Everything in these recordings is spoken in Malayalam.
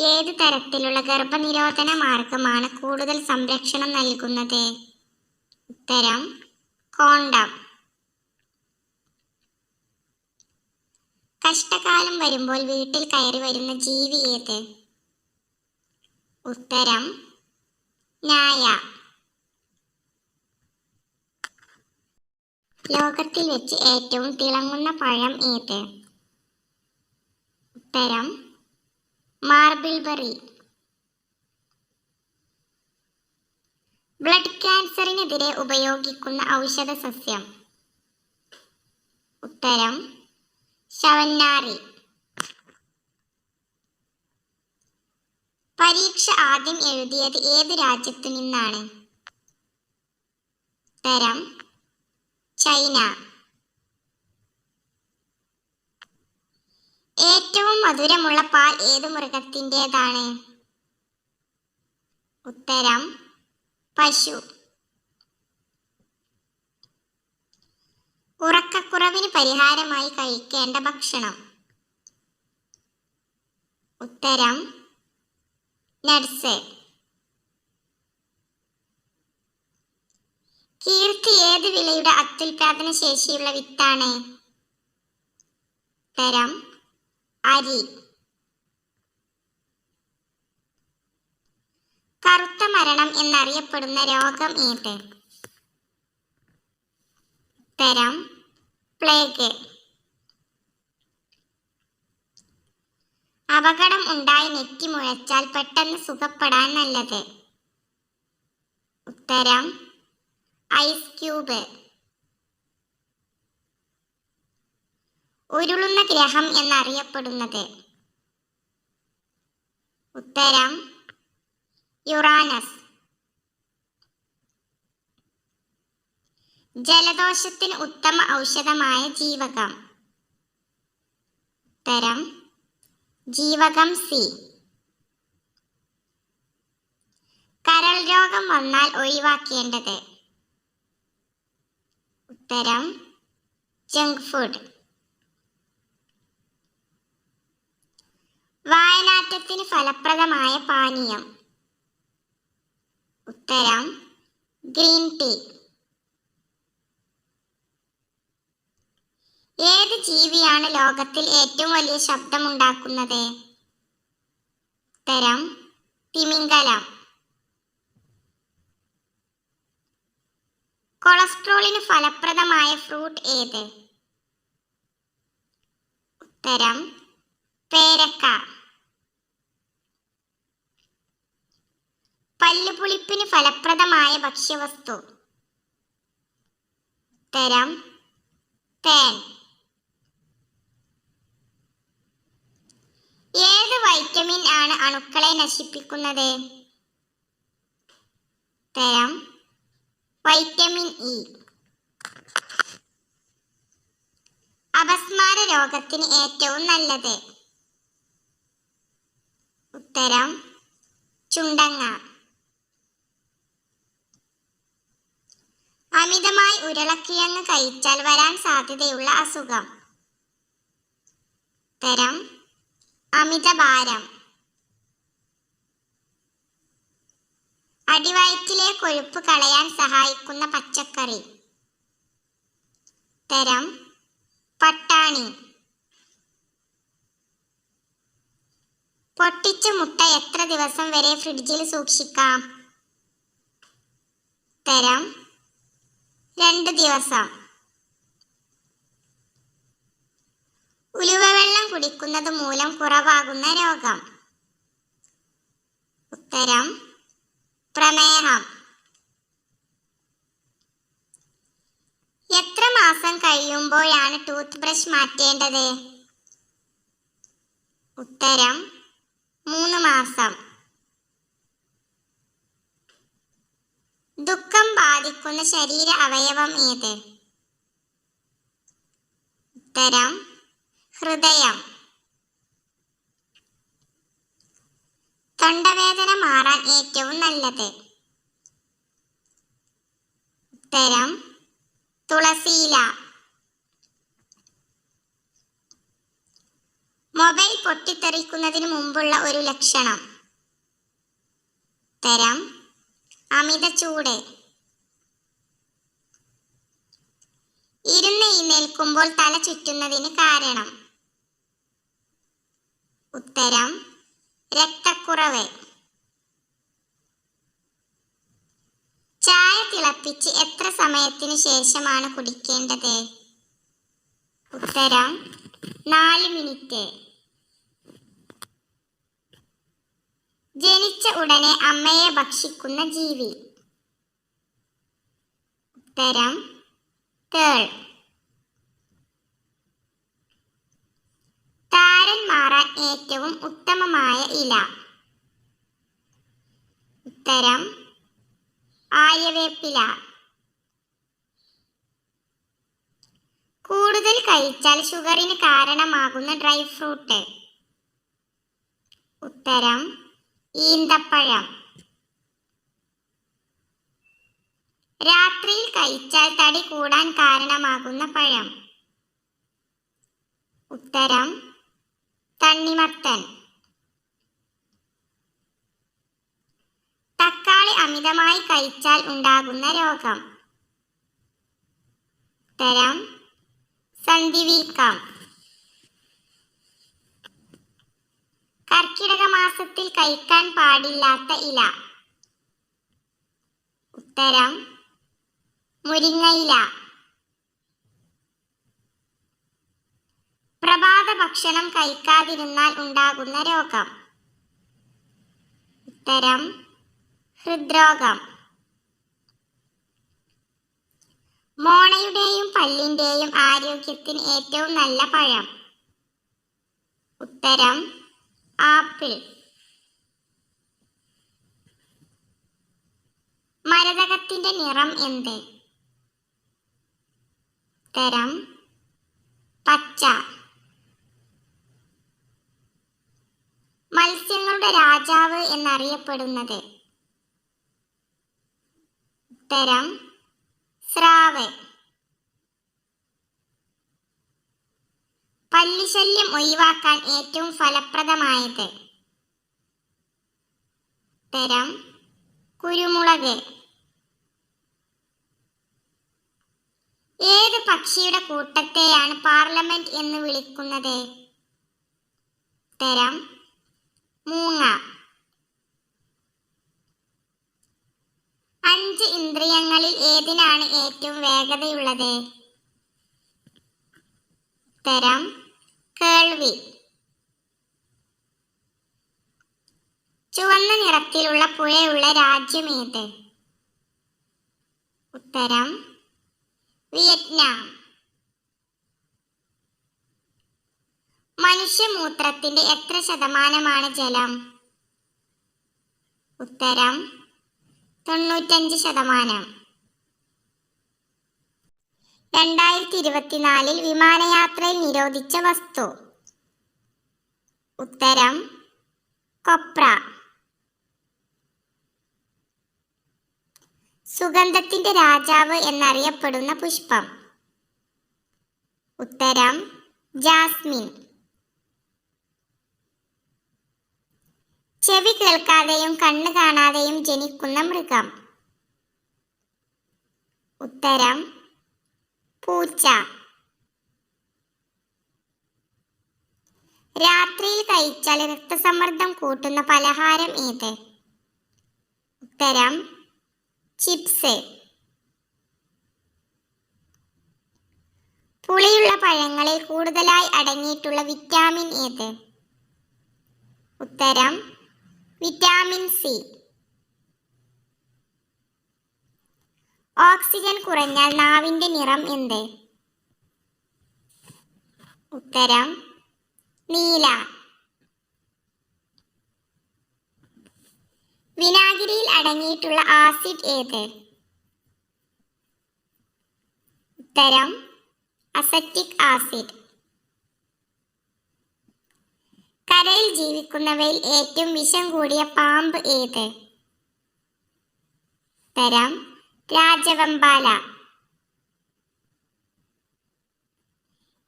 ഏത് തരത്തിലുള്ള ഗർഭനിരോധന മാർഗമാണ് കൂടുതൽ സംരക്ഷണം നൽകുന്നത്? ഉത്തരം കോണ്ടം. കഷ്ടകാലം വരുമ്പോൾ വീട്ടിൽ കയറി വരുന്ന ജീവി ഏത്? ഉത്തരം നായ. ലോകത്തിൽ വെച്ച് ഏറ്റവും തിളങ്ങുന്ന പഴം ഏത്? ഉത്തരം മാർബിൾബറി. ബ്ലഡ് ക്യാൻസറിനെതിരെ ഉപയോഗിക്കുന്ന ഔഷധ സസ്യം? ഉത്തരം ശവന്നാറി. പരീക്ഷ ആദ്യം എഴുതിയത് ഏത് രാജ്യത്തു നിന്നാണ്? ഉത്തരം ചൈന. ഏറ്റവും മധുരമുള്ള പാൽ ഏത് മൃഗത്തിൻ്റെതാണ്? ഉത്തരം പശു. ഉറക്കക്കുറവിന് പരിഹാരമായി കഴിക്കേണ്ട ഭക്ഷണം? ഉത്തരം നട്സ്. കീർത്തി ഏത് വിളയുടെ അത്യുൽപാദന ശേഷിയുള്ള വിത്താണ്? ഉത്തരം അരി. കറുത്ത മരണം എന്നറിയപ്പെടുന്ന രോഗം ഏത്? ഉത്തരം പ്ലേഗ്. അപകടം ഉണ്ടായി നെറ്റി മുഴച്ചാൽ പെട്ടെന്ന് സുഖപ്പെടാൻ നല്ലത്? ഉത്തരം ഐസ് ക്യൂബ്. ഉരുളുന്ന ഗ്രഹം എന്നറിയപ്പെടുന്നത്? ഉത്തരം യുറാനസ്. ജലദോഷത്തിന് ഉത്തമ ഔഷധമായ ജീവകം? ഉത്തരം ജീവകം സി. കരൾ രോഗം വന്നാൽ ഒഴിവാക്കേണ്ടത്? ഉത്തരം ജങ്ക് ഫുഡ്. വായനാറ്റത്തിന് ഫലപ്രദമായ പാനീയം? ഉത്തരം ഗ്രീൻ ടീ. ഏത് ജീവിയാണ് ലോകത്തിൽ ഏറ്റവും വലിയ ശബ്ദമുണ്ടാക്കുന്നത്? ഉത്തരം തിമിംഗലം. കൊളസ്ട്രോളിന് ഫലപ്രദമായ ഫ്രൂട്ട് ഏത്? ഉത്തരം പേരക്ക. പല്ലുപുളിപ്പിന് ഫലപ്രദമായ ഭക്ഷ്യവസ്തു? ഉത്തരം തേൻ. ഏത് വൈറ്റമിൻ ആണ് അണുക്കളെ നശിപ്പിക്കുന്നത്? ഉത്തരം വൈറ്റമിൻ ഇ. അപസ്മാര രോഗത്തിന് ഏറ്റവും നല്ലത്? ഉത്തരം ചുണ്ടങ്ങ. അമിതമായി ഉരുളക്കിഴങ്ങ് കഴിച്ചാൽ വരാൻ സാധ്യതയുള്ള അസുഖം? ഉത്തരം അമിതഭാരം. അടിവയറ്റിലെ കൊഴുപ്പ് കളയാൻ സഹായിക്കുന്ന പച്ചക്കറി? ഉത്തരം പട്ടാണി. പൊട്ടിച്ച മുട്ട എത്ര ദിവസം വരെ ഫ്രിഡ്ജിൽ സൂക്ഷിക്കാം? ഉത്തരം 2 ദിവസം. ഉലുവവെള്ളം കുടിക്കുന്നത് മൂലം കുറവാകുന്ന രോഗം? ഉത്തരം പ്രമേഹം. എത്ര മാസം കഴിയുമ്പോഴാണ് ടൂത്ത് ബ്രഷ് മാറ്റേണ്ടത്? ഉത്തരം 3 മാസം. ദുഃഖം ബാധിക്കുന്ന ശരീര അവയവം ഏത്? ഉത്തരം ഹൃദയം. തൊണ്ടവേദന മാറാൻ ഏറ്റവും നല്ലത്? ഉത്തരം തുളസിയില. മൊബൈൽ പൊട്ടിത്തെറിക്കുന്നതിന് മുമ്പുള്ള ഒരു ലക്ഷണം. ഉത്തരം അമിത ചൂട്. ഇരുന്ന് എഴുന്നേൽക്കുമ്പോൾ തല ചുറ്റുന്നതിന് കാരണം. ഉത്തരം രക്തക്കുറവ്. ചായ തിളപ്പിച്ച് എത്ര സമയത്തിനു ശേഷമാണ് കുടിക്കേണ്ടത്? ഉത്തരം 4 മിനിറ്റ്. ജനിച്ച ഉടനെ അമ്മയെ ഭക്ഷിക്കുന്ന ജീവി. ഉത്തരം തേൾ. താരൻ മാറാൻ ഏറ്റവും ഉത്തമമായ ഇല. ഉത്തരം ആര്യവേപ്പില. കൂടുതൽ കഴിച്ചാൽ ഷുഗറിന് കാരണമാകുന്ന ഡ്രൈ ഫ്രൂട്ട്. ഉത്തരം ഈന്തപ്പഴം. രാത്രിയിൽ കഴിച്ചാൽ തടി കൂടാൻ കാരണമാകുന്ന പഴം. ഉത്തരം തണ്ണിമത്തൻ. തക്കാളി അമിതമായി കഴിച്ചാൽ ഉണ്ടാകുന്ന രോഗം. ഉത്തരം സന്ധിവീക്കം. കർക്കിടക മാസത്തിൽ കഴിക്കാൻ പാടില്ലാത്ത ഇല. ഉത്തരം മുരിങ്ങയില. പ്രഭാത ഭക്ഷണം കഴിക്കാതിരുന്നാൽ ഉണ്ടാകുന്ന രോഗം. ഉത്തരം ഹൃദ്രോഗം. മോണയുടെയും പല്ലിന്റെയും ആരോഗ്യത്തിന് ഏറ്റവും നല്ല പഴം. ഉത്തരം ആപ്പിൾ. മരതകത്തിന്റെ നിറം എന്ത്? ഉത്തരം പച്ച. മത്സ്യങ്ങളുടെ രാജാവ് എന്നറിയപ്പെടുന്നത്. ഉത്തരം സ്രാവ്. പല്ലിശല്യം ഒഴിവാക്കാൻ ഏറ്റവും ഫലപ്രദമായത്. ഉത്തരം കുരുമുളക്. ഏത് പക്ഷിയുടെ കൂട്ടത്തെയാണ് പാർലമെന്റ് എന്ന് വിളിക്കുന്നത്? ഉത്തരം മൂങ്ങ. 5 ഇന്ദ്രിയങ്ങളിൽ ഏതിനാണ് ഏറ്റവും വേഗതയുള്ളത്? ഉത്തരം കേൾവി. ചുവന്ന നിറത്തിലുള്ള പുഴയുള്ള രാജ്യം ഏത്? ഉത്തരം വിയറ്റ്നാം. മനുഷ്യമൂത്രത്തിന്റെ എത്ര ശതമാനമാണ് ജലം? ഉത്തരം 95%. 2024 വിമാനയാത്രയിൽ നിരോധിച്ച വസ്തു. ഉത്തരം കൊപ്ര. സുഗന്ധത്തിന്റെ രാജാവ് എന്നറിയപ്പെടുന്ന പുഷ്പം. ഉത്തരം ജാസ്മിൻ. ചെവി കേൾക്കാതെയും കണ്ണ് കാണാതെയും ജനിക്കുന്ന മൃഗം. ഉത്തരം പൂച്ച. രാത്രിയിൽ കഴിച്ചാൽ രക്തസമ്മർദ്ദം കൂട്ടുന്ന പലഹാരം ഏത്? ഉത്തരം ചിപ്സ്. പുളിയുള്ള പഴങ്ങളിൽ കൂടുതലായി അടങ്ങിയിട്ടുള്ള വിറ്റാമിൻ ഏത്? ഉത്തരം വിറ്റാമിൻ സി. ഓക്സിജൻ കുറഞ്ഞാൽ നാവിന്റെ നിറം എന്ത്? ഉത്തരം നീല. വിനാഗിരിയിൽ അടങ്ങിയിട്ടുള്ള ആസിഡ് ഏത്? ഉത്തരം അസറ്റിക് ആസിഡ്. കരയിൽ ജീവിക്കുന്നവയിൽ ഏറ്റവും വിഷം കൂടിയ പാമ്പ് ഏത്? ഉത്തരം രാജവെമ്പാല.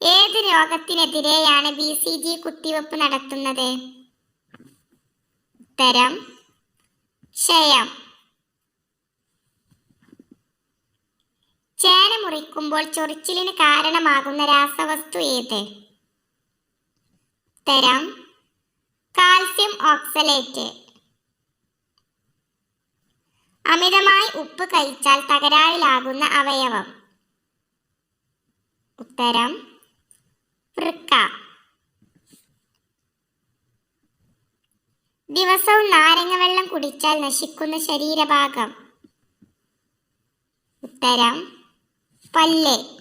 ഏത് രോഗത്തിനെതിരെയാണ് BCG കുത്തിവെപ്പ് നടത്തുന്നത്? ഉത്തരം ക്ഷയം. ചേന മുറിക്കുമ്പോൾ ചൊറിച്ചിലിന് കാരണമാകുന്ന രാസവസ്തു ഏത്? ഉത്തരം കാൽസ്യം ഓക്സലേറ്റ്. അമിതമായി ഉപ്പ് കഴിച്ചാൽ തകരാറിലാകുന്ന അവയവം? ഉത്തരം വൃക്ക. ദിവസവും നാരങ്ങ വെള്ളം കുടിച്ചാൽ നശിക്കുന്ന ശരീരഭാഗം? ഉത്തരം പല്ല്.